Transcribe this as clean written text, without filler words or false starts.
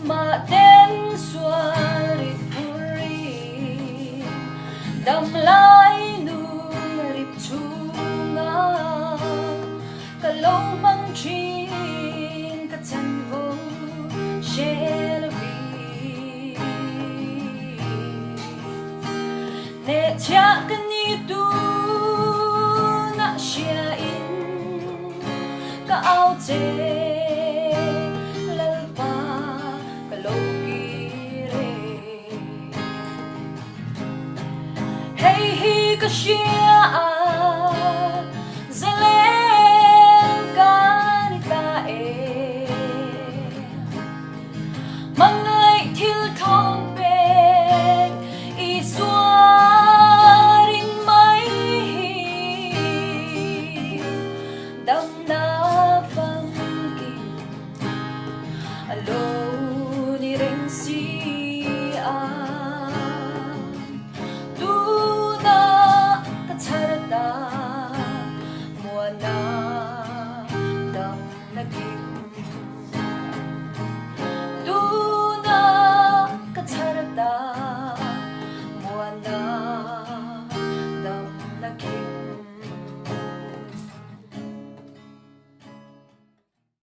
mà đến xuân rịp puri đầm lai nung rịp chunga cả lâu mang chín cả chân vô shelvi nè cha cái ni tu na shia in cả áo chế cái chia zelen kanita e mang ai thil thong pe i suarin mai dam na phang kin alo ni reng si charada muana dam nagi